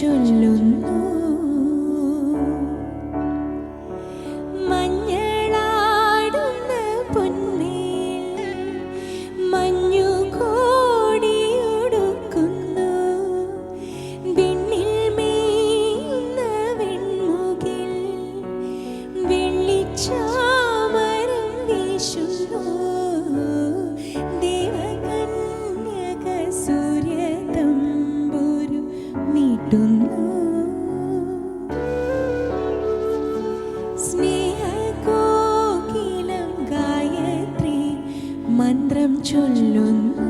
ചൊല്ലുന്നു. മഞ്ഞളാടുന്ന പൊന്മേൽ മഞ്ഞു കോടിയൊടുക്കുന്നു. വിണ്ണിൽ മേയുന്ന വെൺമുകിൽ വെള്ളിച്ചാമരം വീശുന്നു. ദേവകന്യക സൂര്യതമ്പുരു മീട്ടുന്നു. സ്നേഹകോകിലം ഗായത്രി മന്ത്രം ചൊല്ലുന്നു.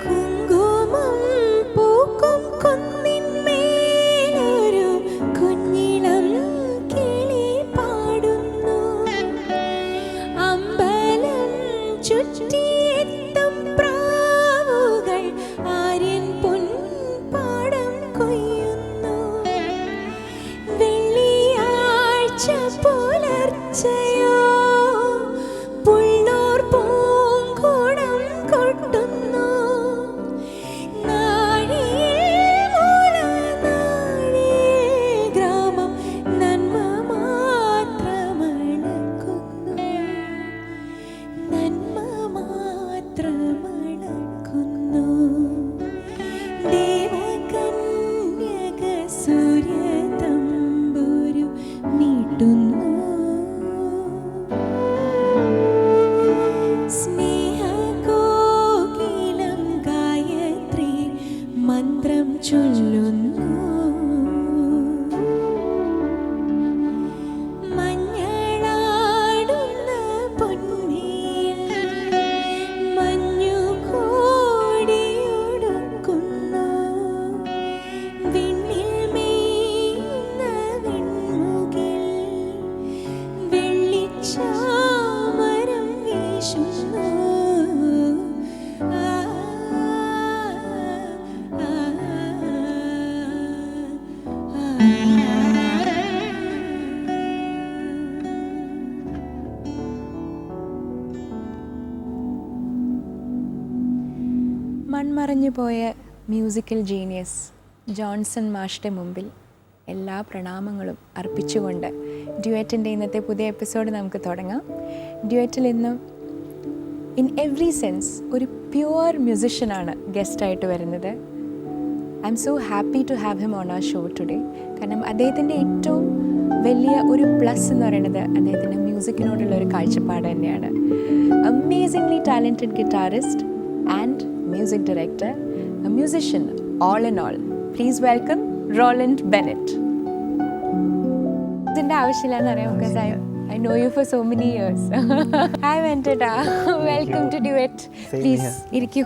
കുങ്കുമം പൂക്കും കുന്നിന്മേലൊരു കുഞ്ഞിളം കിളി പാടുന്നു. അമ്പലം ചുറ്റിയെത്തും പ്രാവുകൾ ആര്യൻ പൊൻപാടം കൊയ്യുന്നു. വെള്ളിയാഴ്ച പുലർച്ചയോ പുള്ളോർ പൂങ്കുടം കൊട്ടുന്നു. നാഴിയിൽ മൂലനാഴിയിൽ ഗ്രാമം നന്മ മാത്രമണക്കുന്നു. നന്മ മാത്രമണക്കുന്നു. ദേവകന്യക സൂര്യതമ്പുരു മീട്ടുന്നു. സ്നേഹകോകിലം ഗായത്രി മന്ത്രം ചൊല്ലുന്നു. മഞ്ഞളാടുന്ന പൊന്മേൽ മഞ്ഞു കോടിയൊടുക്കുന്നു. വിണ്ണിൽ മേയുന്ന വെൺമുകിൽ വെള്ളിച്ചാമരം വീശുന്നു. മൺമറഞ്ഞു പോയ മ്യൂസിക്കൽ ജീനിയസ് ജോൺസൺ മാഷ്ടെ മുമ്പിൽ എല്ലാ പ്രണാമങ്ങളും അർപ്പിച്ചുകൊണ്ട് ഡ്യുവറ്റിൻ്റെ ഇന്നത്തെ പുതിയ എപ്പിസോഡ് നമുക്ക് തുടങ്ങാം. ഡ്യുവറ്റിൽ ഇന്നും ഇൻ എവറി സെൻസ് ഒരു പ്യുവർ മ്യൂസിഷ്യനാണ് ഗസ്റ്റായിട്ട് വരുന്നത്. I am so happy to have him on our show today. കാരണം അദ്ദേഹത്തിൻ്റെ ഏറ്റവും വലിയ ഒരു പ്ലസ് എന്ന് പറയുന്നത് അദ്ദേഹത്തിൻ്റെ മ്യൂസിക്കിനോടുള്ള ഒരു കാഴ്ചപ്പാട് തന്നെയാണ്. Amazingly talented guitarist and music director, A musician all in all. Please welcome Roland Bennett. ഇതിൻ്റെ ആവശ്യമില്ലെന്ന് അറിയാം because I know you for so many years. Hi Venkata, welcome to Duet. Please ഇരിക്കൂ.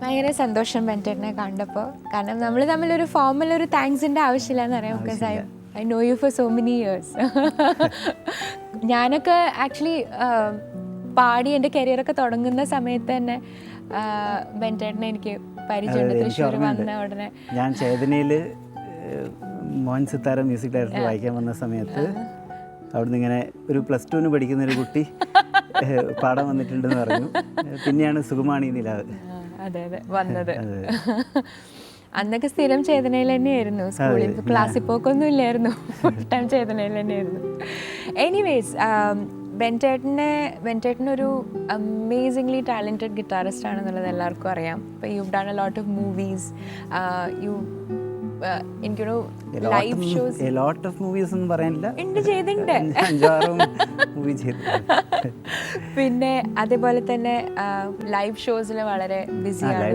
ഭയങ്കര സന്തോഷം വെങ്കട്ടനെ കണ്ടപ്പോൾ. കാരണം നമ്മൾ തമ്മിലൊരു ഫോർമൽ ഒരു താങ്ക്സിൻ്റെ ആവശ്യമില്ലെന്ന് അറിയാം because I know you for so many years. ഞാനൊക്കെ ആക്ച്വലി പാടി എൻ്റെ കരിയറൊക്കെ തുടങ്ങുന്ന സമയത്ത് തന്നെ വെങ്കട്ടനെ എനിക്ക് പരിചയമുണ്ട്. തൃശ്ശൂർ വന്ന ഉടനെ ഞാൻ ചേതനയിൽ മോഹൻ സിത്താര മ്യൂസിക് ഡയറക്ടർ വായിക്കാൻ വന്ന സമയത്ത് അവിടുന്ന് ഇങ്ങനെ ഒരു +2 പഠിക്കുന്ന ഒരു കുട്ടി പാടാൻ വന്നിട്ടുണ്ടെന്ന് പറഞ്ഞു. പിന്നെയാണ് സുകുമാണി നിലാവ് അതെ വന്നത്. അന്നൊക്കെ സ്ഥിരം ചേതനയിൽ തന്നെയായിരുന്നു. സ്കൂളിൽ ക്ലാസ്സിൽ പോക്കൊന്നും ഇല്ലായിരുന്നു. ഫുൾ ടൈം ചേതനയിൽ തന്നെയായിരുന്നു. എനിവേസ് വെങ്കട്ടനൊരു അമേസിംഗ്ലി ടാലൻറ്റഡ് ഗിറ്റാറിസ്റ്റ് ആണെന്നുള്ളത് എല്ലാവർക്കും അറിയാം. ഇപ്പോൾ you done A lot of movies, എനിക്കൊരു ലൈവ് ഷോസ് ഒന്നും പറയാനില്ല ഉണ്ട് ചെയ്തിട്ടുണ്ട്. പിന്നെ അതേപോലെ തന്നെ ലൈവ് ഷോസിൽ വളരെ ബിസിയാണ്.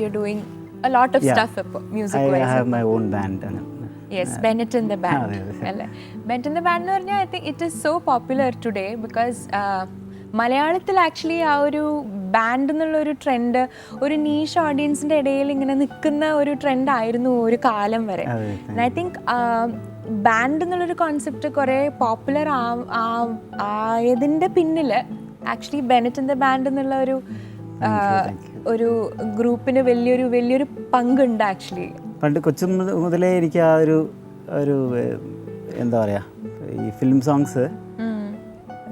You doing a lot of stuff ഇപ്പോൾ music wise. Yes, Bennett in the band അല്ലേ? ബെനറ്റ് ഇൻ ദ ബാൻഡ് എന്ന് പറഞ്ഞാൽ I think it is so popular today because മലയാളത്തിൽ ആക്ച്വലി ആ ഒരു ബാൻഡ് എന്നുള്ളൊരു ട്രെൻഡ് ഒരു നീഷ് ഓഡിയൻസിൻ്റെ ഇടയിൽ ഇങ്ങനെ നിൽക്കുന്ന ഒരു ട്രെൻഡായിരുന്നു ഒരു കാലം വരെ. ഐ തിങ്ക് ബാൻഡ് എന്നുള്ളൊരു കോൺസെപ്റ്റ് കുറേ പോപ്പുലർ ആയതിൻ്റെ പിന്നിൽ actually Bennett and the band എന്നുള്ള ഒരു ഗ്രൂപ്പിന് വലിയൊരു പങ്കുണ്ട് ആക്ച്വലി. പണ്ട് കൊച്ചു മുതലേ എനിക്ക് ആ ഒരു എന്താ പറയുക, ഈ ഫിലിം സോങ്സ്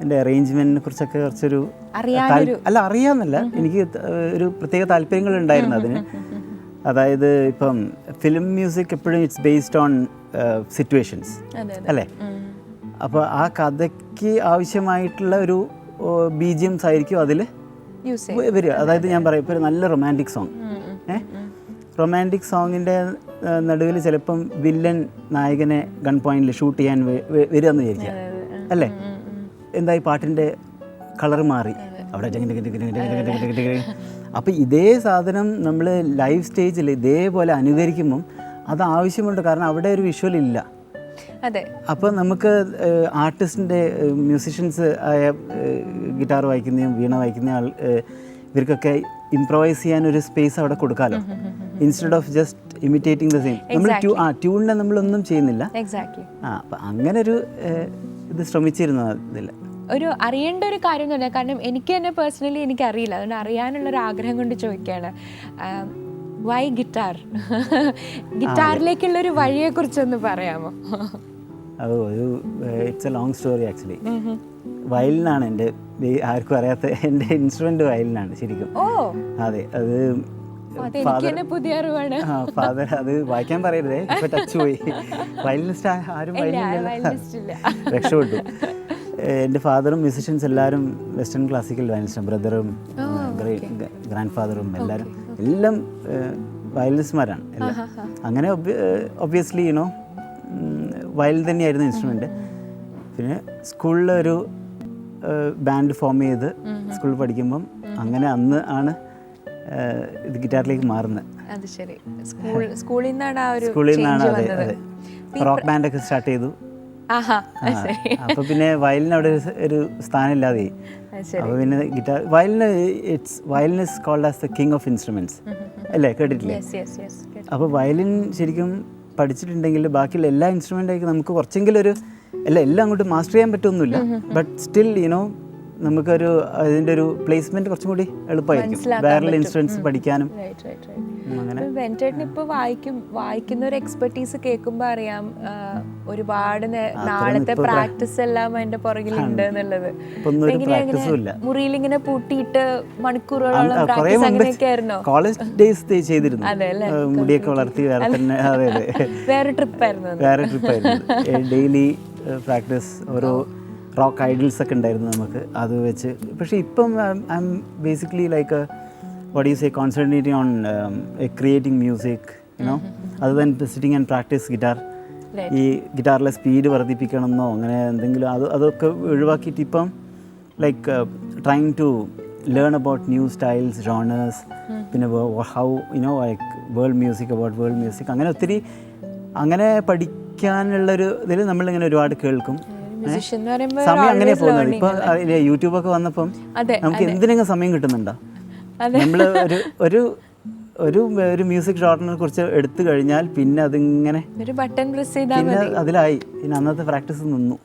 എൻ്റെ അറേഞ്ച്മെൻറ്റിനെ കുറിച്ചൊക്കെ കുറച്ചൊരു അറിയാമെന്നല്ല, എനിക്ക് ഒരു പ്രത്യേക താല്പര്യങ്ങളുണ്ടായിരുന്നു അതിന്. അതായത് ഇപ്പം ഫിലിം മ്യൂസിക് എപ്പോഴും ഇറ്റ്സ് ബേസ്ഡ് ഓൺ സിറ്റുവേഷൻസ് അല്ലേ. അപ്പോൾ ആ കഥയ്ക്ക് ആവശ്യമായിട്ടുള്ള ഒരു BGMs ആയിരിക്കും അതിൽ വരിക. അതായത് ഞാൻ പറയാം, ഇപ്പോൾ ഒരു നല്ല റൊമാൻറ്റിക് സോങ്, റൊമാൻറ്റിക് സോങ്ങിൻ്റെ നടുവിൽ ചിലപ്പം വില്ലൻ നായകനെ ഗൺ പോയിന്റിൽ ഷൂട്ട് ചെയ്യാൻ വരിക എന്ന് വിചാരിക്കുക അല്ലേ. എന്തായി പാട്ടിൻ്റെ കളർ മാറി അവിടെ. അപ്പോൾ ഇതേ സാധനം നമ്മൾ ലൈവ് സ്റ്റേജിൽ ഇതേപോലെ അനുകരിക്കുമ്പം അത് ആവശ്യമുണ്ട്, കാരണം അവിടെ ഒരു വിഷ്വൽ ഇല്ല. അതെ. അപ്പോൾ നമുക്ക് ആർട്ടിസ്റ്റിൻ്റെ മ്യൂസിഷ്യൻസ് ആയ ഗിറ്റാർ വായിക്കുന്നതും വീണ വായിക്കുന്ന ഇവർക്കൊക്കെ ഇംപ്രവൈസ് ചെയ്യാൻ ഒരു സ്പേസ് അവിടെ കൊടുക്കാമല്ലോ, instead of just imitating the same. നമ്മൾ ട്യൂണിനെ നമ്മളൊന്നും ചെയ്യുന്നില്ല. അപ്പം അങ്ങനെ ഒരു ഇത് ശ്രമിച്ചിരുന്നു ഇതിൽ. ഒരു അറിയേണ്ട ഒരു കാര്യം എന്ന് പറഞ്ഞാൽ, കാരണം എനിക്ക് തന്നെ പേഴ്സണലി എനിക്കറിയില്ല, അതുകൊണ്ട് അറിയാനുള്ളൊരു ആഗ്രഹം കൊണ്ട് ചോദിക്കുകയാണ്. വൈ ഗിറ്റാറിലേക്കുള്ളൊരു വഴിയെക്കുറിച്ചൊന്ന് പറയാമോ? It's a long story actually. വയലിനാണ് എൻ്റെ, ആർക്കും അറിയാത്ത എൻ്റെ ഇൻസ്ട്രുമെൻ്റ് വയലിനാണ് ശരിക്കും. അതെ, അത് ഫാദർ അത് വായിക്കാൻ പറയരുതേ, ഇപ്പൊ ടച്ച് പോയി. വയലിനിസ്റ്റ് ആരും വയലിനില്ല, രക്ഷപ്പെട്ടു. എൻ്റെ ഫാദറും മ്യൂസിഷ്യൻസ് എല്ലാവരും വെസ്റ്റേൺ ക്ലാസിക്കൽ വയലിനിസ്റ്റാണ്. ബ്രദറും ഗ്രാൻഡ് ഫാദറും എല്ലാം വയലിനിസ്റ്റ്മാരാണ് എല്ലാം. അങ്ങനെ ഒബ്വിയസ്ലി യുനോ വയലിൻ തന്നെയായിരുന്നു ഇൻസ്ട്രുമെൻ്റ്. പിന്നെ സ്കൂളിൽ ഒരു ബാൻഡ് ഫോം ചെയ്ത് സ്കൂളിൽ പഠിക്കുമ്പം അങ്ങനെ അന്ന് ആണ് ഇത് ഗിറ്റാറിലേക്ക് മാറുന്നത്. സ്കൂളിൽ നിന്നാണ്. അതെ അതെ, റോക്ക് ബാൻഡൊക്കെ സ്റ്റാർട്ട് ചെയ്തു. അപ്പോൾ പിന്നെ വയലിന് അവിടെ ഒരു സ്ഥാനം ഇല്ലാതെ. അപ്പോൾ പിന്നെ guitar violin is called as the king of instruments അല്ലേ, കേട്ടിട്ടില്ലേ? അപ്പോൾ വയലിൻ ശരിക്കും പഠിച്ചിട്ടുണ്ടെങ്കിൽ ബാക്കിയുള്ള എല്ലാ ഇൻസ്ട്രുമെൻ്റായിരിക്കും നമുക്ക് കുറച്ചെങ്കിലും ഒരു എല്ലാം അങ്ങോട്ട് മാസ്റ്റർ ചെയ്യാൻ പറ്റുമൊന്നുമില്ല. ബട്ട് സ്റ്റിൽ യുനോ നമുക്കൊരു അതിൻ്റെ ഒരു പ്ലേസ്മെന്റ് കുറച്ചും കൂടി എളുപ്പമായിരിക്കും വേറെ ഇൻസ്ട്രുമെന്റ്സ് പഠിക്കാനും. അങ്ങനെ വെന്റേട്ടൻ ഇപ്പോൾ വായിക്കുന്ന ഒരു എക്സ്പെർട്ടീസ് കേൾക്കുമ്പോൾ അറിയാം ഒരുപാട് നാളത്തെ പ്രാക്ടീസ് എല്ലാം അതിന്റെ പുറകിലുണ്ട് എന്നുള്ളത്. മുറിയിൽ ഇങ്ങനെ പൂട്ടിയിട്ട് മണിക്കൂറുകളോളം പ്രാക്ടീസ് അങ്ങനെയൊക്കെ ആയിരുന്നോ? കോളേജ് ഡേയ്സ് ചെയ്തിരുന്നു, മുടിയൊക്കെ വളർത്തി വേറെ തന്നെ. അതെ അതെ, വേറെ ട്രിപ്പായിരുന്നു. Daily practice. ഓരോ റോക്ക് ഐഡൽസ് ഒക്കെ ഉണ്ടായിരുന്നു നമുക്ക്, അത് വെച്ച്. പക്ഷേ ഇപ്പം I am basically like what do you say, concentrating on creating music, you know, other than sitting and practice guitar. ഈ ഗിറ്റാറിലെ സ്പീഡ് വർദ്ധിപ്പിക്കണമെന്നോ അങ്ങനെ എന്തെങ്കിലും അതൊക്കെ ഒഴിവാക്കിയിട്ട് ഇപ്പം like trying to learn about new styles, genres, പിന്നെ how you know like world music, about world music, അങ്ങനെ ഒത്തിരി അങ്ങനെ പഠിക്കാനുള്ളൊരു ഇതിൽ നമ്മളിങ്ങനെ ഒരുപാട് കേൾക്കും. സമയം അങ്ങനെ പോകുന്നത്. ഇപ്പം യൂട്യൂബൊക്കെ വന്നപ്പം നമുക്ക് എന്തിനെങ്കിലും സമയം കിട്ടുന്നുണ്ടോ? നമ്മൾ ഒരു മ്യൂസിക് ജോണറിനെ കുറിച്ച് എടുത്തു കഴിഞ്ഞാൽ പിന്നെ അതിങ്ങനെ ഒരു ബട്ടൺ പ്രസ് ചെയ്താൽ പിന്നെ അതിലായി. പിന്നെ അന്നത്തെ പ്രാക്ടീസ് നിന്നു.